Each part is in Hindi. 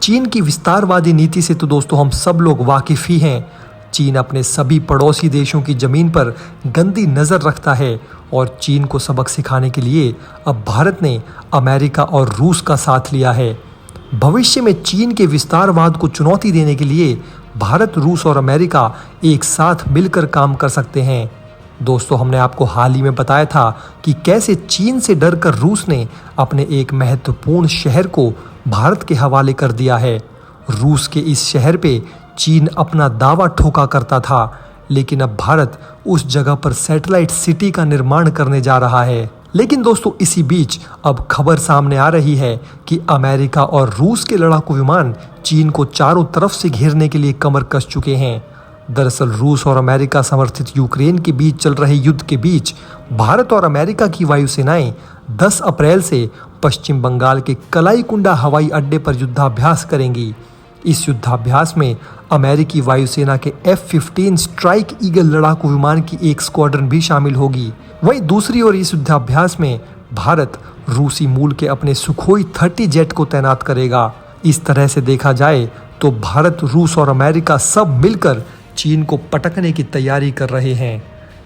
चीन की विस्तारवादी नीति से तो दोस्तों हम सब लोग वाकिफ ही हैं। चीन अपने सभी पड़ोसी देशों की ज़मीन पर गंदी नज़र रखता है और चीन को सबक सिखाने के लिए अब भारत ने अमेरिका और रूस का साथ लिया है। भविष्य में चीन के विस्तारवाद को चुनौती देने के लिए भारत, रूस और अमेरिका एक साथ मिलकर काम कर सकते हैं। दोस्तों, हमने आपको हाल ही में बताया था कि कैसे चीन से डरकर रूस ने अपने एक महत्वपूर्ण शहर को भारत के हवाले कर दिया है। रूस के इस शहर पे चीन अपना दावा ठोका करता था, लेकिन अब भारत उस जगह पर सैटेलाइट सिटी का निर्माण करने जा रहा है। लेकिन दोस्तों, इसी बीच अब खबर सामने आ रही है कि अमेरिका और रूस के लड़ाकू विमान चीन को चारों तरफ से घेरने के लिए कमर कस चुके हैं। दरअसल रूस और अमेरिका समर्थित यूक्रेन के बीच चल रहे युद्ध के बीच भारत और अमेरिका की वायुसेनाएं 10 अप्रैल से पश्चिम बंगाल के कलाईकुंडा हवाई अड्डे पर युद्धाभ्यास करेंगी। इस युद्धाभ्यास में अमेरिकी वायुसेना के F-15 स्ट्राइक ईगल लड़ाकू विमान की एक स्क्वाड्रन भी शामिल होगी। वहीं दूसरी ओर इस युद्धाभ्यास में भारत रूसी मूल के अपने सुखोई 30 जेट को तैनात करेगा। इस तरह से देखा जाए तो भारत, रूस और अमेरिका सब मिलकर चीन को पटकने की तैयारी कर रहे हैं।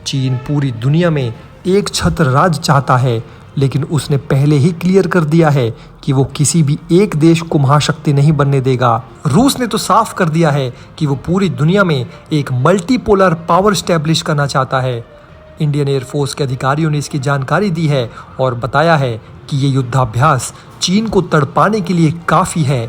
चीन पूरी दुनिया में एक छत्र राज चाहता है, लेकिन उसने पहले ही क्लियर कर दिया है कि वो किसी भी एक देश को महाशक्ति नहीं बनने देगा। रूस ने तो साफ कर दिया है कि वो पूरी दुनिया में एक मल्टीपोलर पावर स्टैब्लिश करना चाहता है। इंडियन एयरफोर्स के अधिकारियों ने इसकी जानकारी दी है और बताया है कि ये युद्धाभ्यास चीन को तड़पाने के लिए काफ़ी है।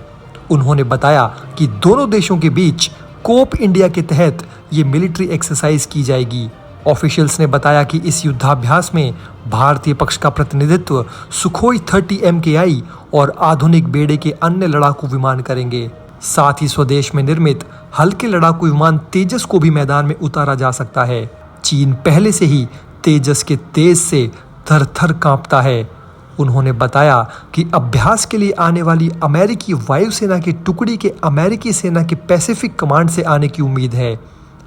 उन्होंने बताया कि दोनों देशों के बीच कोप इंडिया के तहत ये मिलिट्री एक्सरसाइज की जाएगी। ऑफिशियल्स ने बताया कि इस युद्धाभ्यास में भारतीय पक्ष का प्रतिनिधित्व सुखोई 30 MKI और आधुनिक बेड़े के अन्य लड़ाकू विमान करेंगे। साथ ही स्वदेश में निर्मित हल्के लड़ाकू विमान तेजस को भी मैदान में उतारा जा सकता है। चीन पहले से ही तेजस के तेज से थर थर कांपता है। उन्होंने बताया कि अभ्यास के लिए आने वाली अमेरिकी वायुसेना की टुकड़ी के अमेरिकी सेना के पैसिफिक कमांड से आने की उम्मीद है।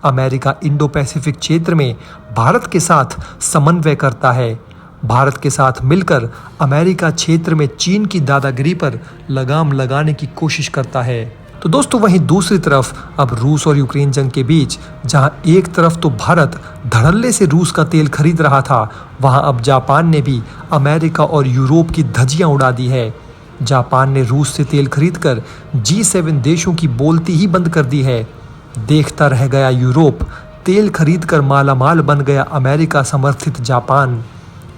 अमेरिका इंडो पैसिफिक क्षेत्र में भारत के साथ समन्वय करता है। भारत के साथ मिलकर अमेरिका क्षेत्र में चीन की दादागिरी पर लगाम लगाने की कोशिश करता है। तो दोस्तों, वहीं दूसरी तरफ अब रूस और यूक्रेन जंग के बीच जहां एक तरफ तो भारत धड़ल्ले से रूस का तेल खरीद रहा था, वहां अब जापान ने भी अमेरिका और यूरोप की धज्जियां उड़ा दी है। जापान ने रूस से तेल खरीदकर G7 देशों की बोलती ही बंद कर दी है। देखता रह गया यूरोप, तेल खरीदकर मालामाल बन गया अमेरिका समर्थित जापान।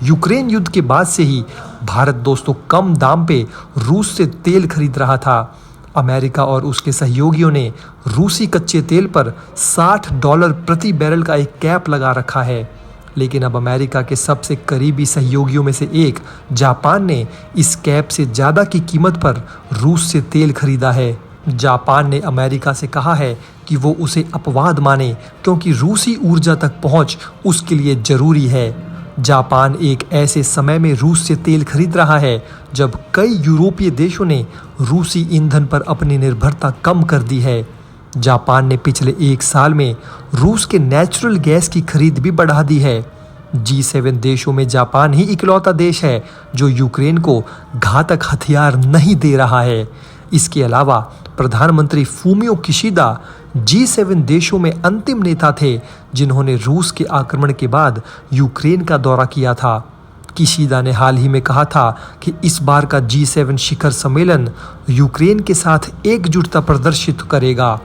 यूक्रेन युद्ध के बाद से ही भारत दोस्तों कम दाम पे रूस से तेल खरीद रहा था। अमेरिका और उसके सहयोगियों ने रूसी कच्चे तेल पर $60 प्रति बैरल का एक कैप लगा रखा है। लेकिन अब अमेरिका के सबसे करीबी सहयोगियों में से एक जापान ने इस कैप से ज़्यादा की कीमत पर रूस से तेल खरीदा है। जापान ने अमेरिका से कहा है कि वो उसे अपवाद माने, क्योंकि रूसी ऊर्जा तक पहुंच उसके लिए ज़रूरी है। जापान एक ऐसे समय में रूस से तेल खरीद रहा है जब कई यूरोपीय देशों ने रूसी ईंधन पर अपनी निर्भरता कम कर दी है। जापान ने पिछले 1 साल में रूस के नेचुरल गैस की खरीद भी बढ़ा दी है। G7 देशों में जापान ही इकलौता देश है जो यूक्रेन को घातक हथियार नहीं दे रहा है। इसके अलावा प्रधानमंत्री फूमियो किशिदा G7 देशों में अंतिम नेता थे जिन्होंने रूस के आक्रमण के बाद यूक्रेन का दौरा किया था। किशिदा ने हाल ही में कहा था कि इस बार का G7 शिखर सम्मेलन यूक्रेन के साथ एकजुटता प्रदर्शित करेगा।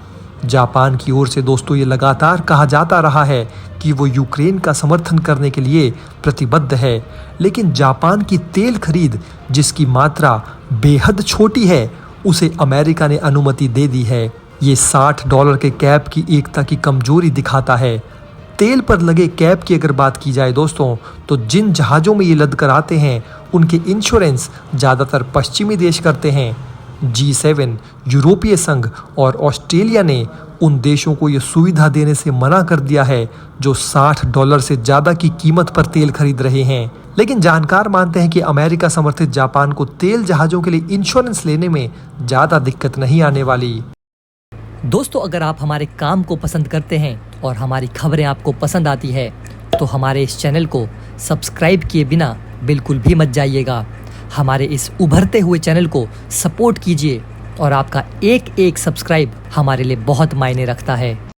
जापान की ओर से दोस्तों ये लगातार कहा जाता रहा है कि वो यूक्रेन का समर्थन करने के लिए प्रतिबद्ध है, लेकिन जापान की तेल खरीद जिसकी मात्रा बेहद छोटी है, उसे अमेरिका ने अनुमति दे दी है। ये $60 के कैप की एकता की कमजोरी दिखाता है। तेल पर लगे कैप की अगर बात की जाए दोस्तों, तो जिन जहाज़ों में ये लद कर आते हैं उनके इंश्योरेंस ज़्यादातर पश्चिमी देश करते हैं। G7, यूरोपीय संघ और ऑस्ट्रेलिया ने उन देशों को ये सुविधा देने से मना कर दिया है जो $60 से ज़्यादा की कीमत पर तेल खरीद रहे हैं। लेकिन जानकार मानते हैं कि अमेरिका समर्थित जापान को तेल जहाज़ों के लिए इंश्योरेंस लेने में ज़्यादा दिक्कत नहीं आने वाली। दोस्तों, अगर आप हमारे काम को पसंद करते हैं और हमारी खबरें आपको पसंद आती है तो हमारे इस चैनल को सब्सक्राइब किए बिना बिल्कुल भी मत जाइएगा। हमारे इस उभरते हुए चैनल को सपोर्ट कीजिए और आपका एक एक सब्सक्राइब हमारे लिए बहुत मायने रखता है।